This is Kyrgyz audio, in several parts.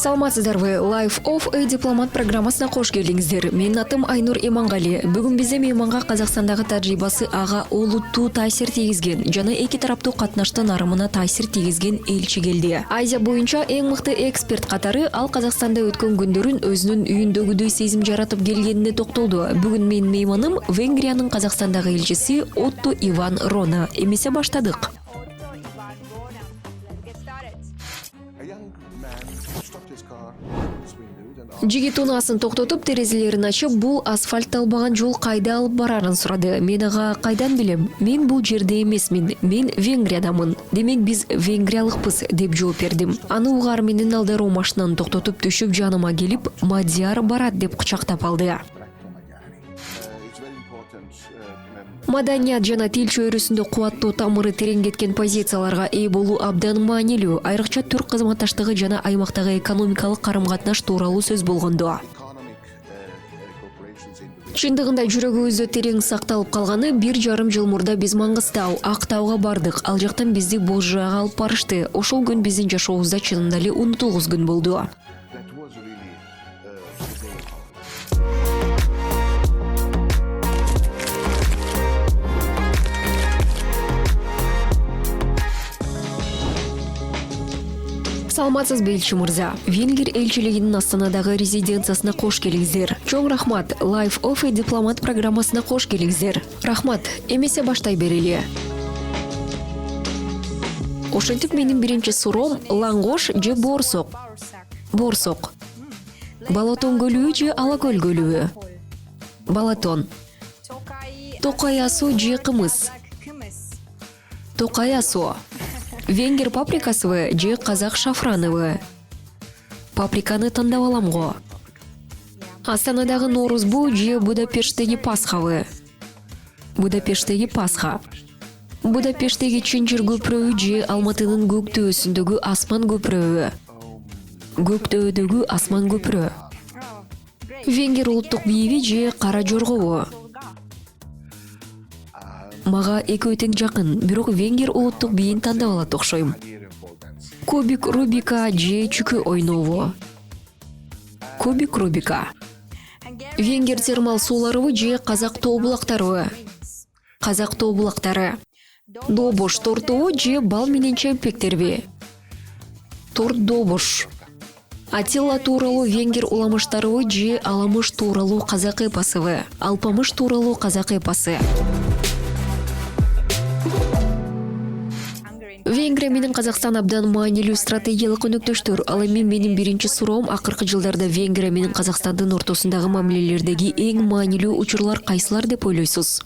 Саламатсыздарбы, Life of a Diplomat программасына кош келдиңиздер. Менин атым Айнур Имангали. Бүгүн бизде мейманга Казакстандагы тажрыйбасы ага олуттуу таасир тийгизген жана эки тараптуу катнаштын нарымына таасир тийгизген элчи келди. Азия боюнча эң мыкты эксперт катары ал Казакстанда өткөн күндөрүн өзүнүн үйүндөгүдөй сезим жаратып келгенине токтолду. Бүгүн менин мейманым Венгриянын Казакстандагы элчиси Отто Иван Рона. Эмесе баштадык. Жигит унаасын токтотуп, терезелерин ачып, бул асфальтталбаган жол кайда алып барарын сурады. Мен ага кайдан билем? Мен бул жерде эмесмин. Мен Венгриядамын. Демек биз венгриялыкпыз деп жооп бердим. Аны угар менен алдароо машинаны токтотуп түшүп жаныма келип, Мадияр барат деп кучактап алды. Маданият жана тил чөйрөсүндө кубаттуу тамыры терең кеткен позицияларга ээ болуу абдан маанилүү. Айрыкча түрк кызматташтыгы жана аймактагы экономикалык карым-катнаш тууралуу сөз болгондо. Чындыгында жүрөгүбүздө терең сакталып калганы 1,5 жыл мурда биз Маңгыстау, Актауга бардык. Ал жактан бизди Божжага алып барышты. Ошол күн биздин жашообузда чынында эле унутулгус күн болду. Саламатсызбы элчи мырза. Венгер элчилигинин Астанадагы резиденциясына кош келиңиздер. Чоң рахмат. Life of a Diplomat программасына кош келиңиздер. Рахмат. Эмесе баштай берели. Ошентип менин биринчи суроом лаңгош же боорсок? Боорсок. Балатон көлүбү же Алакөл көлүбү? Балатон. Токай асуу же кымыз? Токай асуу. Венгер паприкасыбы же казак шафрановы? Паприканы тандап алам го. Астанадагы Ноорузбу же Будапешттеги Пасхабы? Будапешттеги Пасха. Будапешттеги Чынчыр көпүрөбү же Алматынын көктөөсүндөгү Асман көпүрөбү? Көктөөдөгү Асман көпүрө. Венгер улуттук бийиби же Кара жоргобу? Мага экөө тең жакын, бирок венгер улуттук бийин тандап алат окшойм. Кубик Рубика же чүкө ойнобу? Кубик Рубика. Венгер термал сууларыбы же казак тоо булактарыбы? Казак тоо булактары. Добош тортубу же бал менен чемпектерби? Торт добош. Атилла тууралуу венгер уламыштарыбы же Аламыш тууралуу казак эпосубу? Алпамыш тууралуу казак эпосы. Венгрия менен Казакстан абдан маанилүү стратегиялык өнөктөштөр. Ал эми менин биринчи суроом акыркы жылдарда Венгрия менен Казакстандын ортосундагы мамилелердеги эң маанилүү учурлар кайсылар деп ойлойсуз?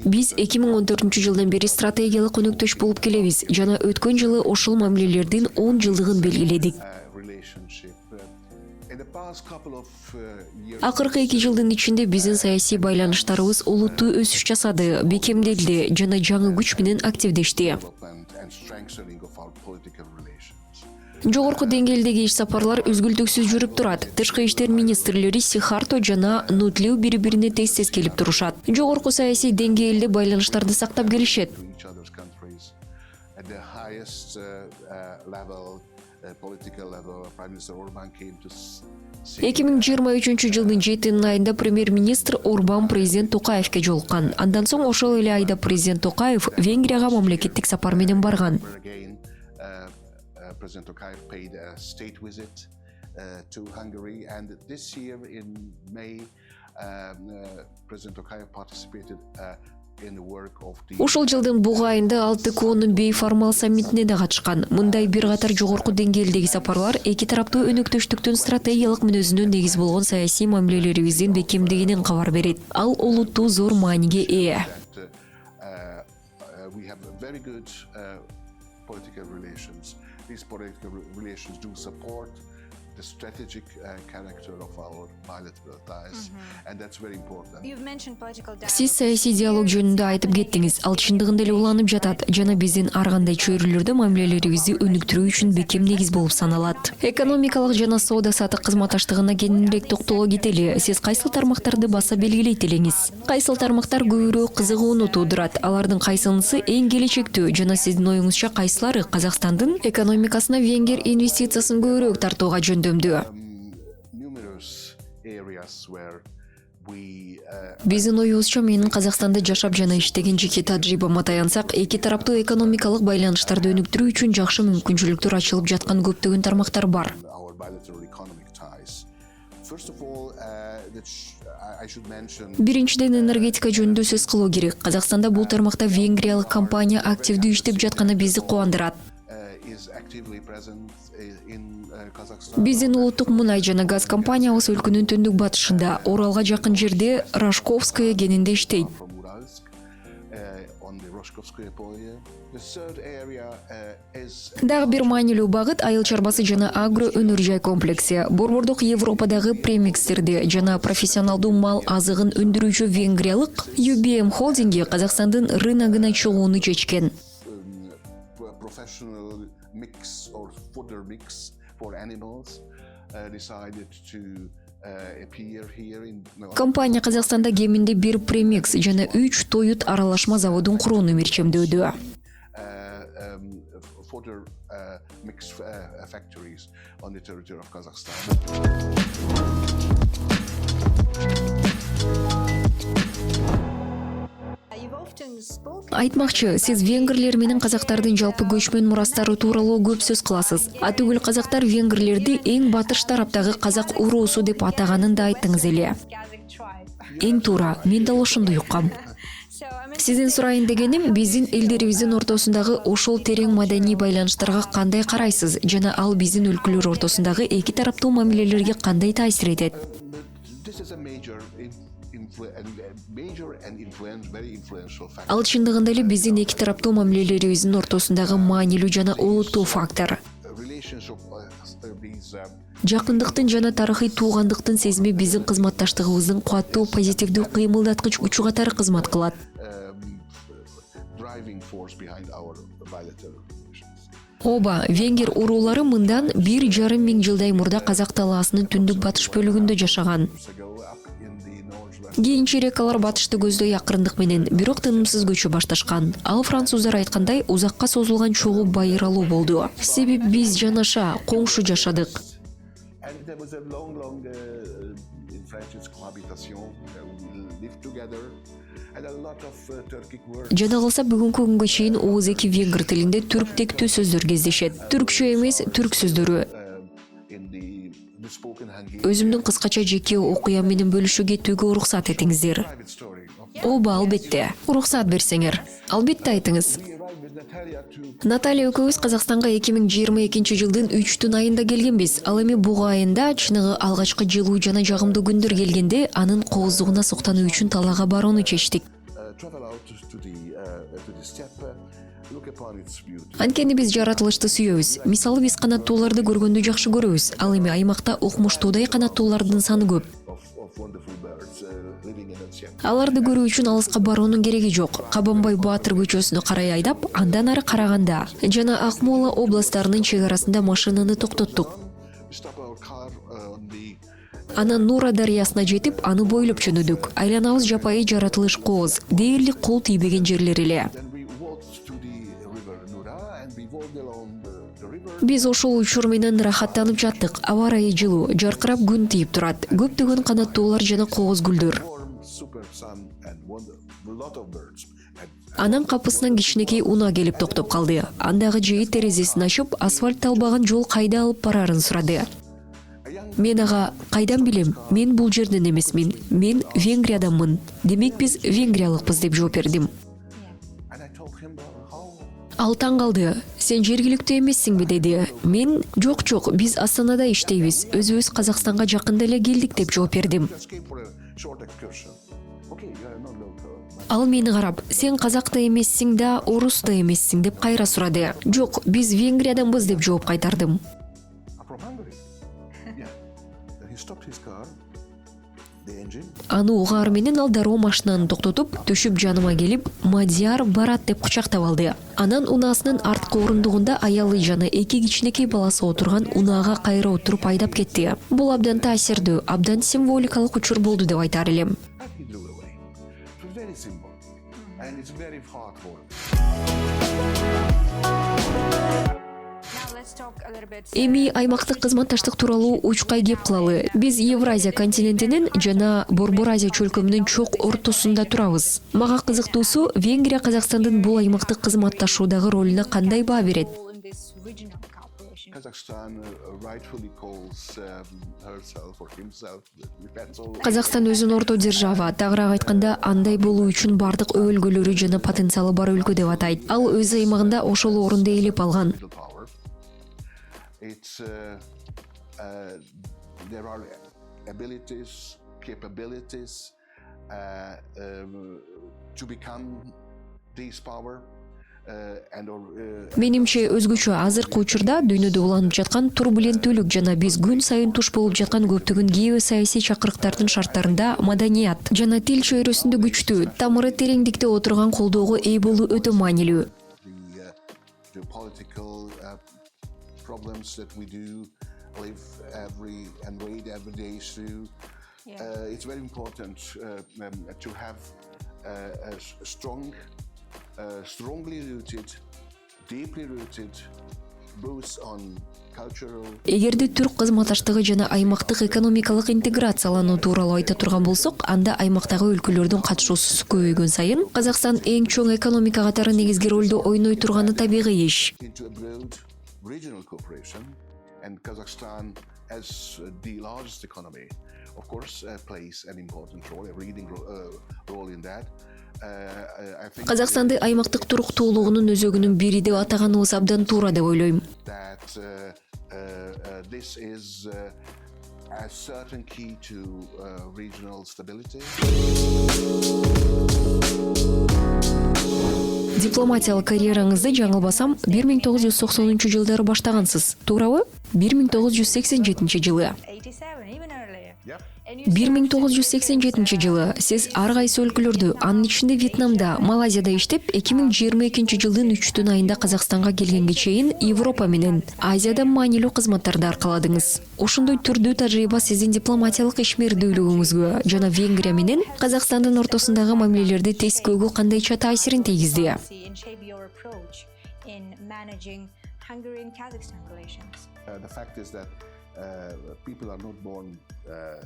Биз 2014 жылдан бери стратегиялык өнөктөш болуп келебиз жана өткөн жылы ошол мамилелердин 10 жылдыгын белгиледик. Акыркы 2 жылдын ичинде биздин саясий байланыштарыбыз олуттуу өсүш жасады, бекемделди жана жаңы күч менен активдешти. Жогорку деңгээлдеги иш сапарлар үзгүлтүксүз жүрүп турат. Тышкы иштер министрлери Сихарто жана Нутлеу бири-бирине тез-тез келип турушат. Жогорку саясий деңгээлде байланыштарды сактап келишет. 2023 жылдын 7 айында премьер-министр Орбан президент Токаевке жолуккан. Андан соң ошол эле айда президент Токаев Венгрияга мамлекеттик сапар менен барган. President Tokayev paid a state visit to Hungary, and this year in May, President Tokayev participated in the work of the. Ушул жылдын буга айында ал ТКОнун бейформал саммитине да катышкан. Мындай бир катар жогорку деңгээлдеги сапарлар эки тараптуу өнөктөштүктүн стратегиялык мүнөзүнө негиз болгон саясий мамилелерибиздин бекемдигинен кабар берет. Ал олуттуу зор мааниге ээ. We have very good political relations. These political relations do support the strategic character of our bilateral ties, and that's very important. You've mentioned political dialogue. Сиз саясий диалог жөнүндө айтып кеттиңиз. Ал чындыгында эле уланып жатат жана биздин ар кандай чөйрөлөрдө мамилелерибизди өнүктүрүү үчүн бекем негиз болуп саналат. Экономикалык жана соода саттык кызматташтыгына кененирээк токтоло кетели. Сиз кайсыл тармактарды баса белгилейт элеңиз? Кайсыл тармактар көбүрөөк кызыгууну туудурат? Алардын кайсынысы эң келечектүү жана сиздин оюңузча кайсылары Казакстандын экономикасына венгер инвестициясын көбүрөөк тартууга жөндөмдүү? Numerous areas where we Биздин оюбузча менин Казакстанда жашап жана иштеген жеке тажрыйбама таянсак, эки тараптуу экономикалык байланыштарды өнүктүрүү үчүн жакшы мүмкүнчүлүктөр ачылып жаткан көптөгөн тармактар бар. our bilateral economic ties. First of all, I should mention Биринчиден энергетика жөнүндө сөз кылуу керек. Казакстанда бул тармакта венгриялык компания активдүү иштеп жатканы бизди кубандырат. is actively present in Kazakhstan. Биздин улуттук мунай жана газ компаниябыз өлкөнүн түндүк батышында, Оралга жакын жерде Рашковское кенинде иштейт. From Uralsk, on the Roshkovskoye polye. The third area is Дагы бир маанилүү багыт айыл чарбасы жана агро өнөр жай комплекси. Борбордук Европадагы премикстерди жана профессионалдуу мал азыгын өндүрүүчү венгриялык UBM холдинги Казакстандын рыногуна чыгууну чечкен. Professional mix or fodder mix for animals decided to appear here in Компания Казакстанда кеминде бир премикс жана 3 тоют аралашма заводун курууну мирчемдөөдө. fodder mix factories on the territory of Kazakhstan. You've often spoken Айтмакчы, сиз венгрлер менен казактардын жалпы көчмөн мурастары тууралуу көп сөз кыласыз. Атүгүл казактар венгрлерди эң батыш тараптагы казак уруусу деп атаганын да айттыңыз эле. Kazakh tribe. Эң туура, мен дал ошондой уккам. So I'm Сиздин сурайын дегеним, биздин элдерибиздин ортосундагы ошол терең маданий байланыштарга кандай карайсыз жана ал биздин өлкөлөр ортосундагы эки тараптуу мамилелерге кандай таасир этет? This is a major and very influential factor. Ал чындыгында эле биздин эки тараптуу мамилелерибиздин ортосундагы маанилүү жана олуттуу фактор. Relationship these Жакындыктын жана тарыхый туугандыктын сезими биздин кызматташтыгыбыздын кубаттуу позитивдүү кыймылдаткыч күчү катары кызмат кылат. driving force behind our bilateral relations. Оба, венгер уруулары мындан 1,5 миң жылдай мурда казак талаасынын түндүк батыш бөлүгүндө жашаган. Go up in the northwest. Кийинчерээк алар батышты көздөй акырындык менен бирок тынымсыз көчө башташкан. Ал француздар айткандай узакка созулган чогуу байыралуу болду. Себеби биз жанаша, коңшу жашадык. And there was a long in French it's cohabitation. We lived together. And a lot of Turkic words. Жана калса бүгүнкү күнгө чейин ооз-эки венгр тилинде түрктектүү сөздөр кездешет. Түркчө эмес, түрк сөздөрү. In the spoken Hungarian Өзүмдүн кыскача жеке окуям менен бөлүшүп кетүүгө уруксат этиңиздер. private story. Оба, албетте. Уруксат берсеңер. Албетте айтыңыз. We arrived with Natalia to Наталья экөөбүз Казакстанга 2022 жылдын 3 айында келгенбиз. Ал эми буга айында чыныгы алгачкы жылуу жана жагымдуу күндөр келгенде анын кооздугуна суктануу үчүн талаага барууну чечтик. travel out to the steppe, look upon its beauty. Анткени биз жаратылышты сүйөбүз. Мисалы биз канаттууларды көргөндү жакшы көрөбүз. Ал эми аймакта укмуштуудай канаттуулардын саны көп. Of wonderful birds living in that steppe. Аларды көрүү үчүн алыска баруунун кереги жок. Кабанбай Баатыр көчөсүнө карай айдап, андан ары Караганда жана Акмола областарынын чек арасында машинаны токтоттук. We stop our car on the Анан Нура дарыясына жетип, аны бойлоп жөнөдүк. Айланабыз жапайы жаратылыш кооз, дээрлик кол тийбеген жерлер эле. then we walked to the river Nura and we walked along the river. Биз ошол учур менен рахаттанып жаттык. Аба ырайы жылуу, жаркырап күн тийип турат. Көптөгөн канаттуулар жана кооз гүлдөр. Warm super sun and a lot of birds. And Анан капысынан кичинекей унаа келип токтоп калды. Андагы жигит терезесин ачып, асфальт талбаган жол кайда алып барарын сурады. Мен ага кайдан билем? Мен бул жерден эмесмин. Мен Венгриядаммын. Демек биз венгриялыкпыз деп жооп бердим. I told him how Ал таң калды. Сен жергиликтүү эмессиңби деди. Мен жок, биз Астанада иштейбиз. Өзүбүз Казакстанга жакында эле келдик деп жооп бердим. just came for a short excursion. Okay, you are not local. Ал мени карап, сен казак да эмессиң да, орус да эмессиң деп кайра сурады. Жок, биз Венгриядамбыз деп жооп кайтардым. I'm from Hungary. He stopped his car, the engine. Аны угаар менен ал дароо машинаны токтотуп, төшүп жаныма келип, Мадияр барат деп кучактап алды. Анан унаасынын арткы орундугунда аялы жана 2 кичинекей баласы отурган унаага кайра отуруп айдап кетти. Бул абдан таасирдүү, абдан символикалык учур болду деп айтар элем. And he drove away. It was very simple, and it's very heartwarming. Now let's talk a little bit. Эми аймактык кызматташтык тууралуу учкай кеп кылалы. Биз Евразия континентинин жана Борбор Азия чөлкөмүнүн чок ортосунда турабыз. Мага кызыктуусу Венгрия Казакстандын бул аймактык кызматташуудагы ролуна кандай баа берет? In this regional cooperation. Kazakhstan rightfully calls herself or himself the petrol. Казакстан өзүн орто держава, тагыраак айтканда андай болуу үчүн бардык өбөлгөлөрү жана потенциалы бар өлкө деп атайт. Ал өз аймагында ошол орунду ээлеп алган. Middle power. It's there are abilities, capabilities to become this power. Менимче өзгөчө азыркы учурда дүйнөдө уланып жаткан турбуленттүүлүк жана биз күн сайын туш болуп жаткан көптөгөн геосаясий чакырыктардын шарттарында маданият жана тил чөйрөсүндө күчтүү, тамыры тереңдикте отурган колдоого ээ болуу өтө маанилүү. The political problems that we do live and wade every day through. It's very important to have a strongly rooted, deeply rooted, both on cultural. Эгерде түрк кызматташтыгы жана аймактык экономикалык интеграциялануу тууралуу айта турган болсок, анда аймактагы өлкөлөрдүн катышуусу көбөйгөн сайын Казакстан эң чоң экономика катары негизги ролду ойной турганы табигый иш. Into a broad regional cooperation, and Kazakhstan, as the largest economy, of course, plays an important role, a leading role in that. I think Казакстанды аймактык туруктуулугунун өзөгүнүн бири деп атаганыбыз абдан туура деп ойлойм. that this is a certain key to regional stability. Дипломатиялык карьераңызды жаңылбасам 1990-жылдары баштагансыз, туурабы? 1987 жылы. 87, even earlier. Yep. 1987 жылы сиз ар кайсы өлкөлөрдө, анын ичинде Вьетнамда, Малайзияда иштеп, 2022 жылдын 3 айында Казакстанга келгенге чейин Европа менен Азияда маанилүү кызматтарды аркаладыңыз. Ошондой түрдүү тажрыйба сиздин дипломатиялык ишмердүүлүгүңүзгө жана Венгрия менен Казакстандын ортосундагы мамилелерди тескөөгө кандайча таасирин тийгизди? In shape your approach in managing Hungary-Kazakhstan relations. The fact is that people are not born.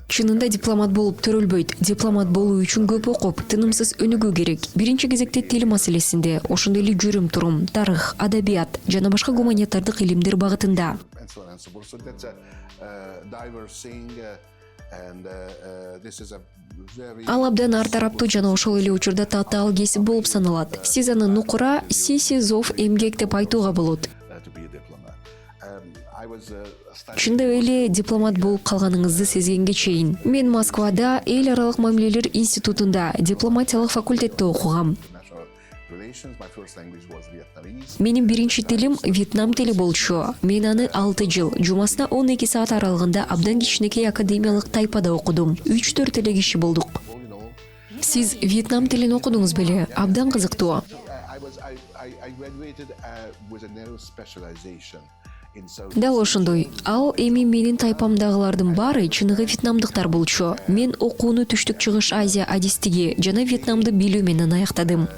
Чынында дипломат болуп төрөлбөйт. Дипломат болуу үчүн көп окуп, тынымсыз өнүгүү керек. Биринчи кезекте тил маселесинде, ошондой эле жүрүм-турум, тарых, адабият жана башка гуманитардык илимдер багытында. And so on and so forth. So that's a diverse thing, and this is a very. Ал абдан ар тараптуу жана ошол эле учурда татаал кесип болуп саналат. Сиз аны нукура сисизов эмгек деп айтууга болот. To be a diplomat. I was studying Чындап эле дипломат болуп калганыңызды сезгенге чейин. Мен Москвада эл аралык мамилелер институтунда дипломатиялык факультетте окугам. international relations. My first language was Vietnamese. Менин биринчи тилим Вьетнам тили болчу. Мен аны 6 жыл, жумасына 12 саат аралыгында абдан кичинекей академиялык тайпада окудум. 3-4 эле киши болдук. All in all, Сиз Вьетнам тилин окудуңуз беле? Абдан кызыктуу. I graduated with a narrow specialization in South. Дал ошондой. Ал эми менин тайпамдагылардын баары чыныгы вьетнамдыктар болчу. Мен окууну Түштүк Чыгыш Азия адистиги жана Вьетнамды билүү менен аяктадым.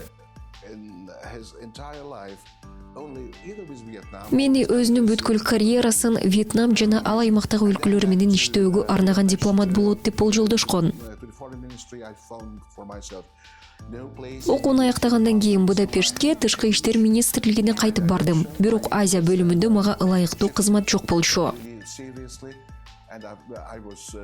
In his entire life, only either with Vietnam. Мени өзүнүн бүткүл карьерасын Вьетнам жана ал аймактагы өлкөлөр менен иштөөгө арнаган дипломат болот деп болжолдошкон. To the foreign ministry, I found for myself no place. Окууну аяктагандан кийин Будапештке тышкы иштер министрлигине кайтып бардым. Бирок Азия бөлүмүндө мага ылайыктуу кызмат жок болчу. Seriously, and I was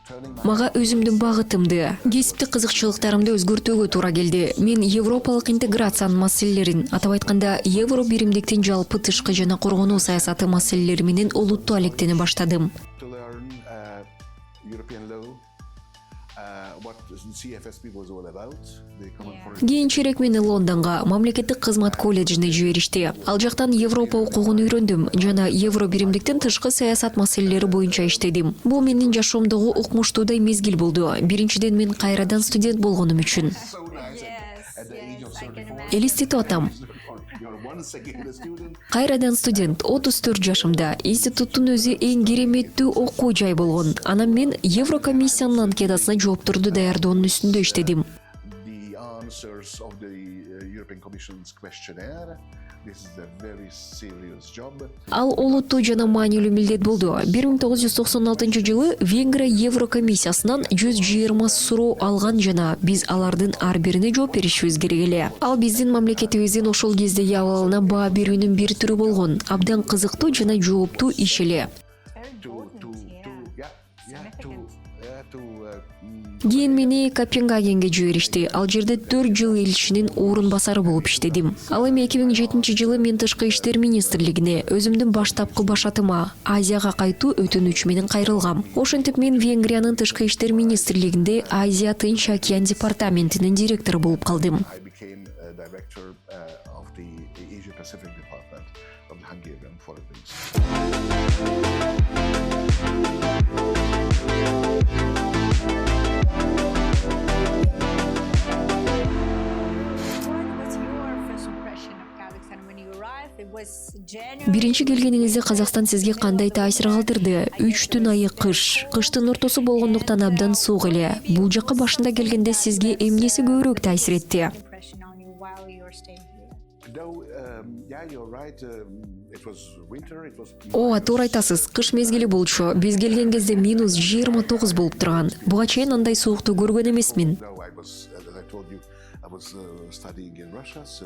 turning my. Мага өзүмдүн багытымды, кесиптик кызыкчылыктарымды өзгөртүүгө туура келди. Мен европалык интеграциянын маселелерин, атап айтканда, евро биримдиктин жалпы тышкы жана коргонуу саясаты маселелери менен олуттуу алектене баштадым. To learn European law, what CFSP was all about, the Common Yeah. Foreign Кийинчерээк мени Лондонго мамлекеттик кызмат колледжине жиберишти. Ал жактан Европа укугун үйрөндүм жана Евро биримдиктин тышкы саясат маселелери боюнча иштедим. Бул менин жашоомдогу укмуштуудай мезгил болду. Биринчиден мен кайрадан студент болгонум үчүн. so nice at the age of I can 34. imagine. Элестетип атам. You're once again a student. Кайрадан студент 34 жашымда. Институттун өзү эң кереметтүү окуу жай болгон. Анан мен Еврокомиссиянын анкетасына жоопторду даярдоонун үстүндө иштедим. The answers of the European Commission's questionnaire. This is a very serious job. Ал олуттуу жана маанилүү милдет болду. 1996-жылы Венгрия Еврокомиссиясынан 120 суроо алган жана биз алардын ар бирине жооп беришибиз керек эле. Ал биздин мамлекетибиздин ошол кездеги абалына баа берүүнүн бир түрү болгон. Абдан кызыктуу жана жооптуу иш эле. Very To important, Кийин мени Копенгагенге жиберишти. Ал жерде 4 жыл элчинин орун басары болуп иштедим. Ал эми 2007-жылы мен тышкы иштер министрлигине өзүмдүн баштапкы башатыма Азияга кайтуу өтүнүч менен кайрылгам. Ошентип мен Венгриянын тышкы иштер министрлигинде Азия Тынч океан департаментинин директору болуп калдым. I became a director of the Asia Pacific department of the Hungarian Foreign Ministry. What was your first impression of Kazakhstan when you arrived? It was January. Биринчи келгениңизде Казакстан сизге кандай таасир калтырды? 3 түн айы кыш. Кыштын ортосу болгондуктан абдан суук эле. Бул жакка башында келгенде сизге эмнеси көбүрөөк таасир этти? Impression on you while you were staying here. Though, yeah, you're right. It was winter. It was. Ооба, туура айтасыз. Кыш мезгили болчу. Биз келген кезде -29 болуп турган. Буга чейин андай суукту көргөн эмесмин. No, I was, as I told you, I was studying in Russia, so.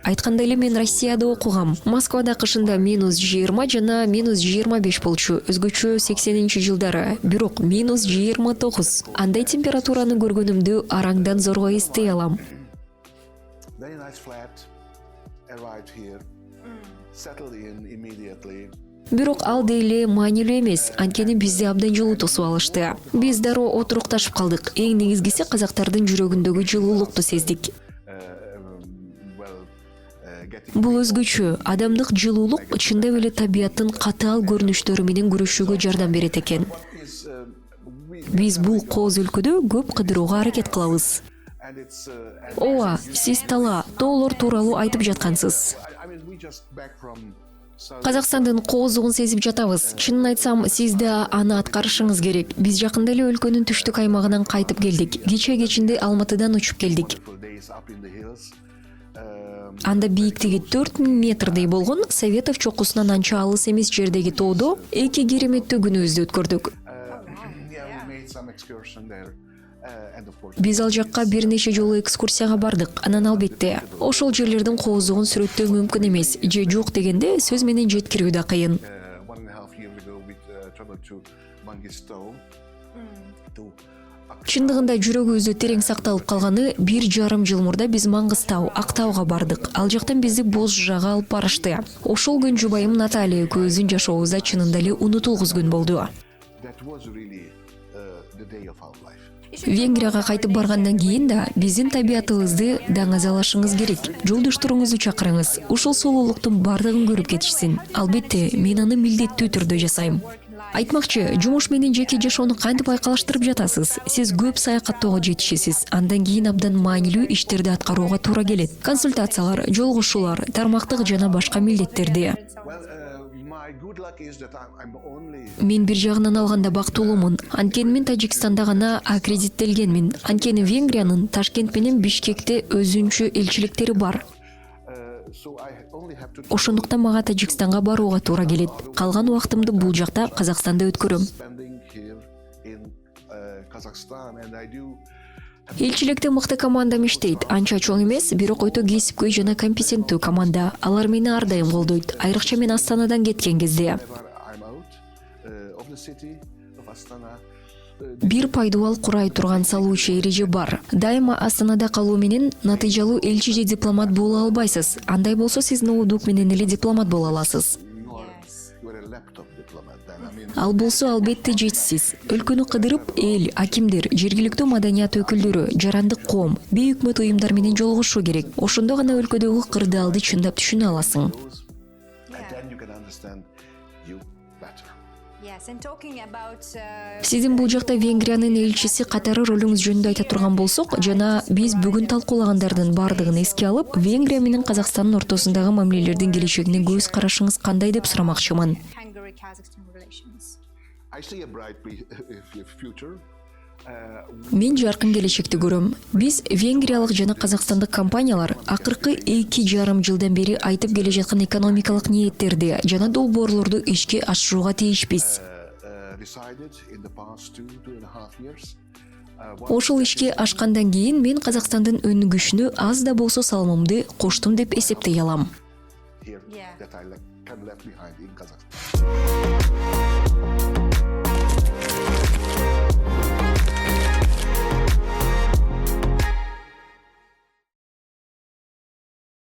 Айткандай эле мен Россияда окугам. Москвада кышында -20 жана -25 болчу. Өзгөчө 80-жылдары. Бирок -29. Андай температураны көргөнүмдү араңдан зорго эстей алам. Very nice flat. Arrived here. Settled in immediately. Бирок ал дейле маанилүү эмес. Анткени бизди абдан жылуу тосуп алышты. Биз дароо отурукташып калдык. Эң негизгиси казактардын жүрөгүндөгү жылуулукту сездик. Бул өзгөчө. Адамдык жылуулук чындап эле табияттын катаал көрүнүштөрү менен күрөшүүгө жардам берет экен. Биз бул кооз өлкөдө көп кыдырууга аракет кылабыз. Ооба, сиз тала, тоолор тууралуу айтып жаткансыз. Казакстандын кооздугун сезип жатабыз. Чынын айтсам, сиз да аны аткарышыңыз керек. Биз жакында эле өлкөнүн түштүк аймагынан кайтып келдик. Кечээ кечинде Алматыдан учуп келдик. Анда бийиктиги 4000 метрдей болгон Советов чокусунан анча алыс эмес жердеги тоодо эки кереметтүү күнүбүздү өткөрдүк. Биз ал жакка бир нече жолу экскурсияга бардык. Анан албетте, ошол жерлердин кооздугун сүрөттөө мүмкүн эмес. Же жок дегенде сөз менен жеткирүү да кыйын. 1.5 years ago, we traveled to Mangistau. Чындыгында жүрөгүбүздө терең сакталып калганы 1,5 жыл мурда биз Маңгыстау, Актауга бардык. Ал жактан бизди Боз жага алып барышты. Ошол күн жубайым Наталья экөөбүздүн жашообузда чынында эле унутулгус күн болду. That was really the day of our life. Венгрияга кайтып баргандан кийин да биздин табиятыбызды даңазалашыңыз керек. Жолдошторуңузду чакырыңыз. Ушул сулуулуктун бардыгын көрүп кетишсин. Албетте, мен аны милдеттүү түрдө жасайм. Айтмакчы, жумуш менен жеке жашоону кантип айкалыштырып жатасыз? Сиз көп саякаттоого жетишесиз. Андан кийин абдан маанилүү иштерди аткарууга туура келет. Консультациялар, жолугушуулар, тармактык жана башка милдеттерди. My good luck is that I'm only. Мен бир жагынан алганда бактылуумун. Анткени мен Тажикстанда гана аккредиттелгенмин. Анткени Венгриянын Ташкент менен Бишкекте өзүнчө элчиликтери бар. So I only have to. Ошондуктан мага Тажикстанга барууга туура келет. Калган убактымды бул жакта Казакстанда өткөрөм. Spending here in Kazakhstan, and I do. Элчиликте мыкты командам иштейт. Анча чоң эмес, бирок өтө кесипкөй жана компетенттүү команда. Алар мени ар дайым колдойт. Айрыкча мен Астанадан кеткен кезде. Whenever I'm out of the city of Astana. Бир пайдубал курай турган салуучу эреже бар. Дайыма Астанада калуу менен натыйжалуу элчи же дипломат боло албайсыз. Андай болсо сиз ноутбук менен эле дипломат боло аласыз. You are a a laptop diplomat. Then, I mean, Ал болсо албетте жетишсиз. Өлкөнү кыдырып эл, акимдер, жергиликтүү маданият өкүлдөрү, жарандык коом, бейөкмөт уюмдар менен жолугушуу керек. Ошондо гана өлкөдөгү кырдаалды чындап түшүнө аласың. and then you can understand you better. Yes, and talking about Сиздин бул жакта Венгриянын элчиси катары ролуңуз жөнүндө айта турган болсок, жана биз бүгүн талкуулагандардын бардыгын эске алып, Венгрия менен Казакстандын ортосундагы мамилелердин келечегине көз карашыңыз кандай деп сурамакчымын. Hungary-Kazakhstan relations. I see a bright future. Мен жаркын келечекти көрөм. Биз венгриялык жана казакстандык компаниялар акыркы 2,5 жылдан бери айтып келе жаткан экономикалык ниеттерди жана долбоорлорду ишке ашырууга тийишпиз. Decided in the past 2.5 years. Ошол ишке ашкандан кийин мен Казакстандын өнүгүшүнө аз да болсо салымымды коштум деп эсептей алам. Here Yeah. that I can left behind in Kazakhstan.